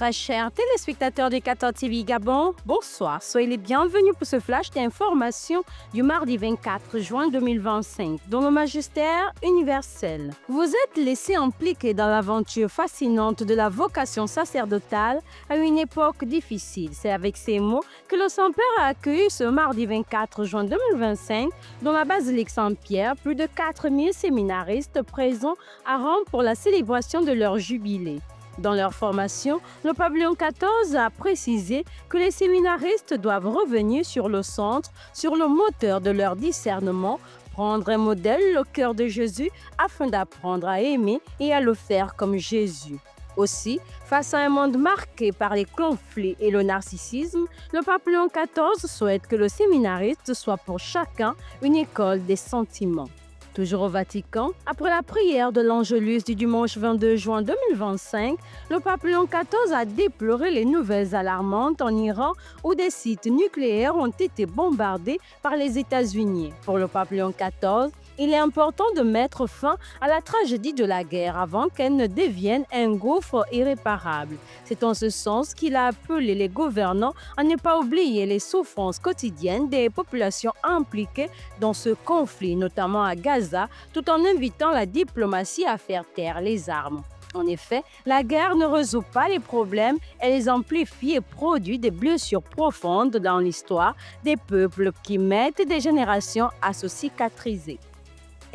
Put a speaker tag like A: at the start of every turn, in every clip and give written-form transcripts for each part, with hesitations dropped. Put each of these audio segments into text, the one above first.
A: Très chers téléspectateurs de 14 TV Gabon, bonsoir. Soyez les bienvenus pour ce flash d'information du mardi 24 juin 2025 dans le magistère universel. Vous êtes laissé impliqué dans l'aventure fascinante de la vocation sacerdotale à une époque difficile. C'est avec ces mots que le Saint-Père a accueilli ce mardi 24 juin 2025 dans la basilique Saint-Pierre plus de 4000 séminaristes présents à Rome pour la célébration de leur jubilé. Dans leur formation, le pavillon 14 a précisé que les séminaristes doivent revenir sur le centre, sur le moteur de leur discernement, prendre un modèle, le cœur de Jésus, afin d'apprendre à aimer et à le faire comme Jésus. Aussi, face à un monde marqué par les conflits et le narcissisme, le pavillon 14 souhaite que le séminariste soit pour chacun une école des sentiments. Toujours au Vatican, après la prière de l'Angélus du dimanche 22 juin 2025, le pape Léon XIV a déploré les nouvelles alarmantes en Iran où des sites nucléaires ont été bombardés par les États-Unis. Pour le pape Léon XIV, il est important de mettre fin à la tragédie de la guerre avant qu'elle ne devienne un gouffre irréparable. C'est en ce sens qu'il a appelé les gouvernants à ne pas oublier les souffrances quotidiennes des populations impliquées dans ce conflit, notamment à Gaza, tout en invitant la diplomatie à faire taire les armes. En effet, la guerre ne résout pas les problèmes, elle les amplifie et produit des blessures profondes dans l'histoire des peuples qui mettent des générations à se cicatriser.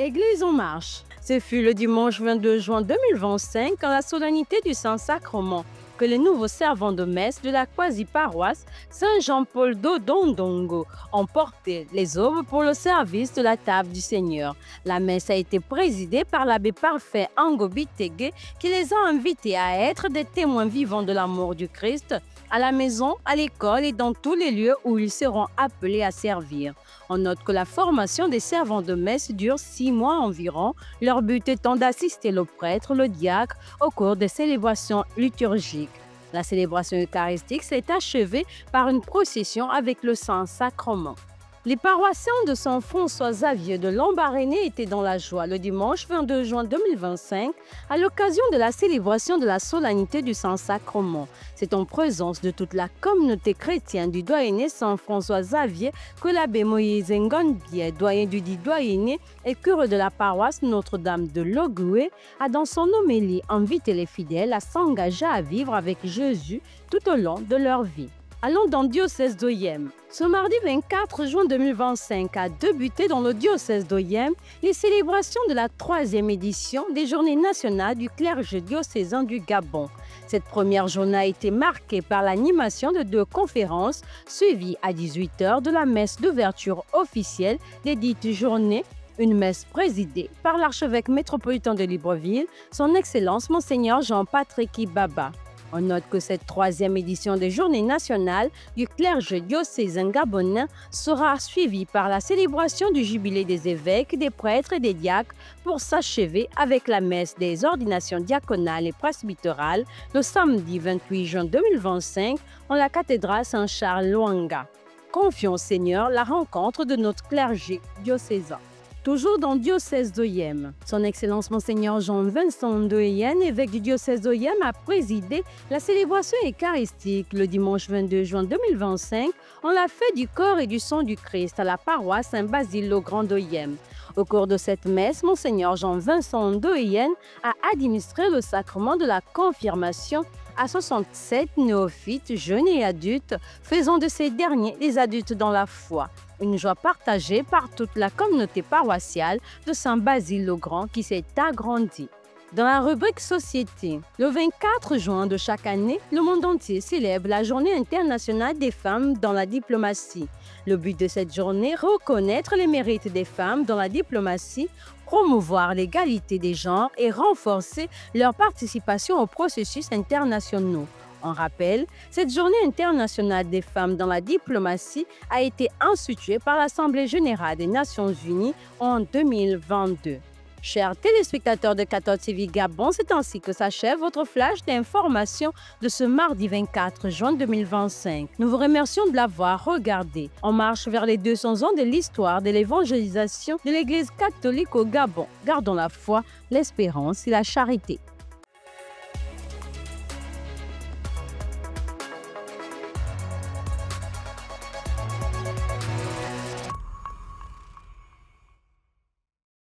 A: Église en marche. Ce fut le dimanche 22 juin 2025, à la solennité du Saint-Sacrement, que les nouveaux servants de messe de la quasi-paroisse Saint-Jean-Paul d'Odondongo ont porté les aubes pour le service de la table du Seigneur. La messe a été présidée par l'abbé Parfait Angobitege qui les a invités à être des témoins vivants de l'amour du Christ à la maison, à l'école et dans tous les lieux où ils seront appelés à servir. On note que la formation des servants de messe dure 6 mois environ, leur but étant d'assister le prêtre, le diacre, au cours des célébrations liturgiques. La célébration eucharistique s'est achevée par une procession avec le Saint-Sacrement. Les paroissiens de Saint François Xavier de Lambaréné étaient dans la joie le dimanche 22 juin 2025 à l'occasion de la célébration de la solennité du Saint-Sacrement. C'est en présence de toute la communauté chrétienne du doyenné Saint François Xavier que l'abbé Moïse Ngonbié, doyen du dit doyenné et curé de la paroisse Notre-Dame de Logoué, a dans son homélie invité les fidèles à s'engager à vivre avec Jésus tout au long de leur vie. Allons dans le diocèse d'Oyem. Ce mardi 24 juin 2025 a débuté dans le diocèse d'Oyem les célébrations de la 3e édition des Journées nationales du clergé diocésain du Gabon. Cette première journée a été marquée par l'animation de 2 conférences suivies à 18 h de la messe d'ouverture officielle des dites journées. Une messe présidée par l'archevêque métropolitain de Libreville, son Excellence Monseigneur Jean-Patrick Ibaba. On note que cette 3e édition des Journées nationales du clergé diocésain gabonais sera suivie par la célébration du jubilé des évêques, des prêtres et des diacres pour s'achever avec la messe des ordinations diaconales et presbytérales le samedi 28 juin 2025 en la cathédrale Saint-Charles-Luanga. Confions au Seigneur la rencontre de notre clergé diocésain. Toujours dans le diocèse d'Oyem, son Excellence Monseigneur Jean-Vincent Ndoyen, évêque du diocèse d'Oyem, a présidé la célébration eucharistique le dimanche 22 juin 2025 en la fête du corps et du sang du Christ à la paroisse Saint-Basile-le-Grand d'Oyem. Au cours de cette messe, Monseigneur Jean-Vincent Ndoyen a administré le sacrement de la confirmation à 67 néophytes, jeunes et adultes, faisant de ces derniers des adultes dans la foi. Une joie partagée par toute la communauté paroissiale de Saint-Basile-le-Grand qui s'est agrandie. Dans la rubrique Société, le 24 juin de chaque année, le monde entier célèbre la Journée internationale des femmes dans la diplomatie. Le but de cette journée, reconnaître les mérites des femmes dans la diplomatie, promouvoir l'égalité des genres et renforcer leur participation aux processus internationaux. En rappel, cette Journée internationale des femmes dans la diplomatie a été instituée par l'Assemblée générale des Nations unies en 2022. Chers téléspectateurs de 14 TV Gabon, c'est ainsi que s'achève votre flash d'information de ce mardi 24 juin 2025. Nous vous remercions de l'avoir regardé. On marche vers les 200 ans de l'histoire de l'évangélisation de l'Église catholique au Gabon. Gardons la foi, l'espérance et la charité.